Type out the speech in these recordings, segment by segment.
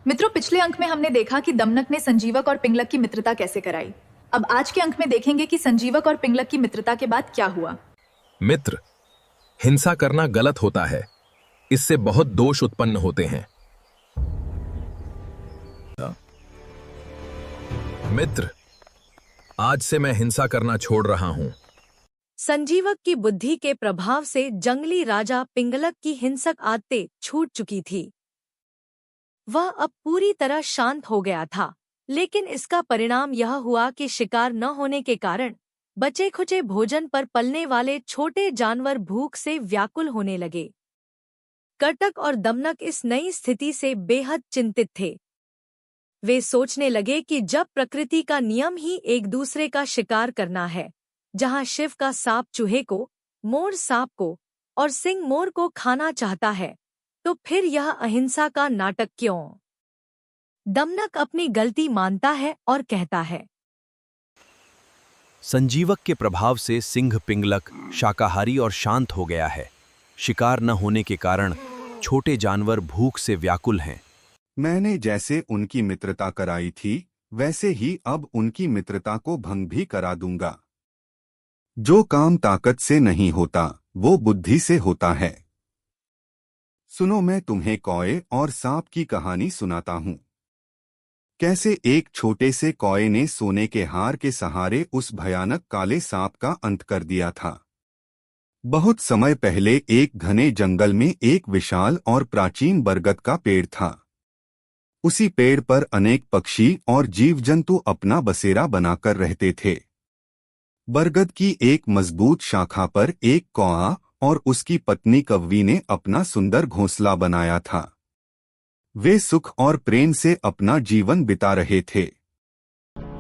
मित्रों, पिछले अंक में हमने देखा कि दमनक ने संजीवक और पिंगलक की मित्रता कैसे कराई। अब आज के अंक में देखेंगे कि संजीवक और पिंगलक की मित्रता के बाद क्या हुआ। मित्र, हिंसा करना गलत होता है। इससे बहुत दोष उत्पन्न होते हैं। मित्र, आज से मैं हिंसा करना छोड़ रहा हूं। संजीवक की बुद्धि के प्रभाव से जंगली राजा पिंगलक की हिंसक आदतें छूट चुकी थी। वह अब पूरी तरह शांत हो गया था, लेकिन इसका परिणाम यह हुआ कि शिकार न होने के कारण बचे खुचे भोजन पर पलने वाले छोटे जानवर भूख से व्याकुल होने लगे। कर्टक और दमनक इस नई स्थिति से बेहद चिंतित थे। वे सोचने लगे कि जब प्रकृति का नियम ही एक दूसरे का शिकार करना है, जहां शिव का सांप चूहे को, मोर सांप को और सिंह मोर को खाना चाहता है, तो फिर यह अहिंसा का नाटक क्यों? दमनक अपनी गलती मानता है और कहता है, संजीवक के प्रभाव से सिंह पिंगलक शाकाहारी और शांत हो गया है। शिकार न होने के कारण छोटे जानवर भूख से व्याकुल हैं। मैंने जैसे उनकी मित्रता कराई थी, वैसे ही अब उनकी मित्रता को भंग भी करा दूंगा। जो काम ताकत से नहीं होता, वो बुद्धि से होता है। सुनो, मैं तुम्हें कौए और सांप की कहानी सुनाता हूँ। कैसे एक छोटे से कौए ने सोने के हार के सहारे उस भयानक काले सांप का अंत कर दिया था। बहुत समय पहले एक घने जंगल में एक विशाल और प्राचीन बरगद का पेड़ था। उसी पेड़ पर अनेक पक्षी और जीव जंतु अपना बसेरा बनाकर रहते थे। बरगद की एक मजबूत शाखा पर एक कौआ और उसकी पत्नी कव्वी ने अपना सुंदर घोंसला बनाया था। वे सुख और प्रेम से अपना जीवन बिता रहे थे।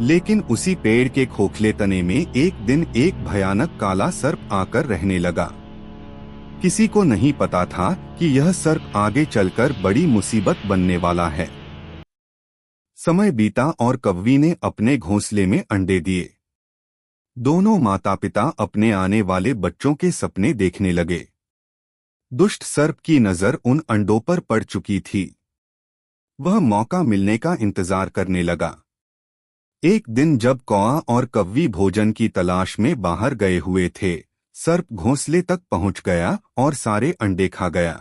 लेकिन उसी पेड़ के खोखले तने में एक दिन एक भयानक काला सर्प आकर रहने लगा। किसी को नहीं पता था कि यह सर्प आगे चलकर बड़ी मुसीबत बनने वाला है। समय बीता और कव्वी ने अपने घोंसले में अंडे दिए। दोनों माता पिता अपने आने वाले बच्चों के सपने देखने लगे। दुष्ट सर्प की नजर उन अंडों पर पड़ चुकी थी। वह मौका मिलने का इंतजार करने लगा। एक दिन जब कौआ और कव्वी भोजन की तलाश में बाहर गए हुए थे, सर्प घोंसले तक पहुंच गया और सारे अंडे खा गया।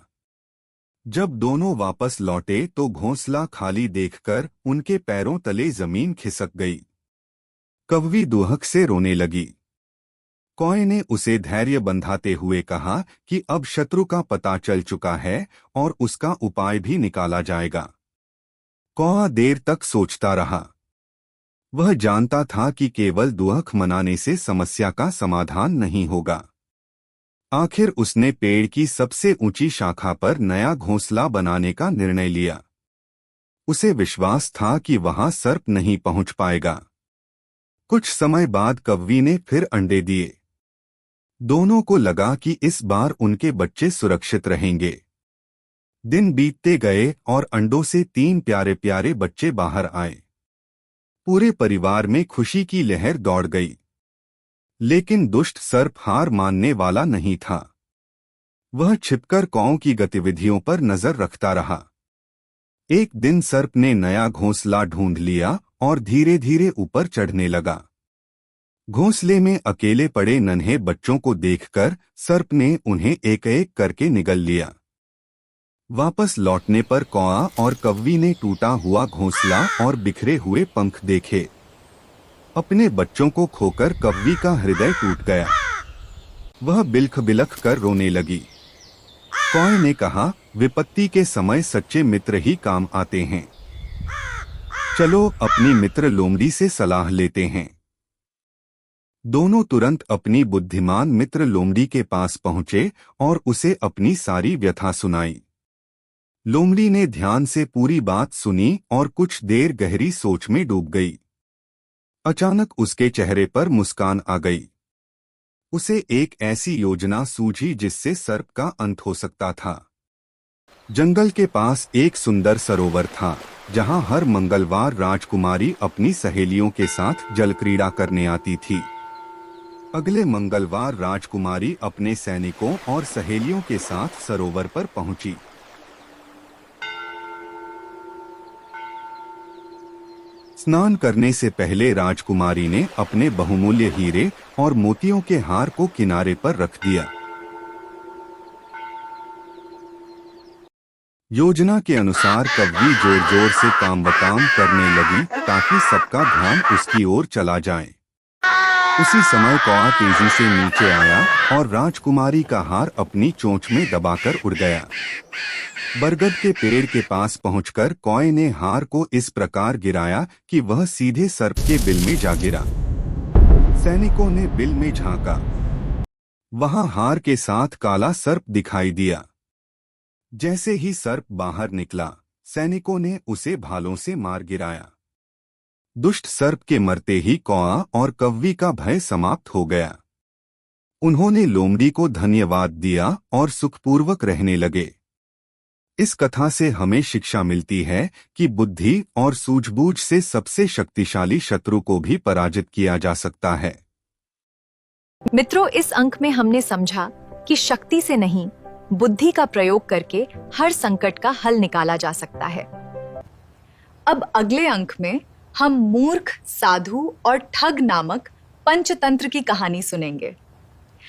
जब दोनों वापस लौटे तो घोंसला खाली देखकर उनके पैरों तले जमीन खिसक गई। कव्वी दुहक से रोने लगी। कौए ने उसे धैर्य बंधाते हुए कहा कि अब शत्रु का पता चल चुका है और उसका उपाय भी निकाला जाएगा। कौआ देर तक सोचता रहा। वह जानता था कि केवल दुहक मनाने से समस्या का समाधान नहीं होगा। आखिर उसने पेड़ की सबसे ऊंची शाखा पर नया घोंसला बनाने का निर्णय लिया। उसे विश्वास था कि वहां सर्प नहीं पहुंच पाएगा। कुछ समय बाद कव्वी ने फिर अंडे दिए। दोनों को लगा कि इस बार उनके बच्चे सुरक्षित रहेंगे। दिन बीतते गए और अंडों से 3 प्यारे प्यारे बच्चे बाहर आए। पूरे परिवार में खुशी की लहर दौड़ गई। लेकिन दुष्ट सर्प हार मानने वाला नहीं था। वह छिपकर कौओं की गतिविधियों पर नजर रखता रहा। एक दिन सर्प ने नया घोंसला ढूंढ लिया और धीरे धीरे ऊपर चढ़ने लगा। घोंसले में अकेले पड़े नन्हे बच्चों को देखकर सर्प ने उन्हें एक एक करके निगल लिया। वापस लौटने पर कौआ और कव्वी ने टूटा हुआ घोंसला और बिखरे हुए पंख देखे। अपने बच्चों को खोकर कव्वी का हृदय टूट गया। वह बिलख बिलख कर रोने लगी। कौए ने कहा, विपत्ति के समय सच्चे मित्र ही काम आते हैं। चलो अपनी मित्र लोमड़ी से सलाह लेते हैं। दोनों तुरंत अपनी बुद्धिमान मित्र लोमड़ी के पास पहुंचे और उसे अपनी सारी व्यथा सुनाई। लोमड़ी ने ध्यान से पूरी बात सुनी और कुछ देर गहरी सोच में डूब गई। अचानक उसके चेहरे पर मुस्कान आ गई। उसे एक ऐसी योजना सूझी जिससे सर्प का अंत हो सकता था। जंगल के पास एक सुंदर सरोवर था, जहां हर मंगलवार राजकुमारी अपनी सहेलियों के साथ जल क्रीड़ा करने आती थी। अगले मंगलवार राजकुमारी अपने सैनिकों और सहेलियों के साथ सरोवर पर पहुंची। स्नान करने से पहले राजकुमारी ने अपने बहुमूल्य हीरे और मोतियों के हार को किनारे पर रख दिया। योजना के अनुसार कव्वी जोर जोर से काम करने लगी ताकि सबका ध्यान उसकी ओर चला जाए। उसी समय कौआ तेजी से नीचे आया और राजकुमारी का हार अपनी चोंच में दबाकर उड़ गया। बरगद के पेड़ के पास पहुंचकर कौए ने हार को इस प्रकार गिराया कि वह सीधे सर्प के बिल में जा गिरा। सैनिकों ने बिल में झांका। वहां हार के साथ काला सर्प दिखाई दिया। जैसे ही सर्प बाहर निकला, सैनिकों ने उसे भालों से मार गिराया। दुष्ट सर्प के मरते ही कौआ और कव्वी का भय समाप्त हो गया। उन्होंने लोमड़ी को धन्यवाद दिया और सुखपूर्वक रहने लगे। इस कथा से हमें शिक्षा मिलती है कि बुद्धि और सूझबूझ से सबसे शक्तिशाली शत्रु को भी पराजित किया जा सकता है। मित्रों, इस अंक में हमने समझा कि शक्ति से नहीं, बुद्धि का प्रयोग करके हर संकट का हल निकाला जा सकता है। अब अगले अंक में हम मूर्ख, साधु और ठग नामक पंचतंत्र की कहानी सुनेंगे।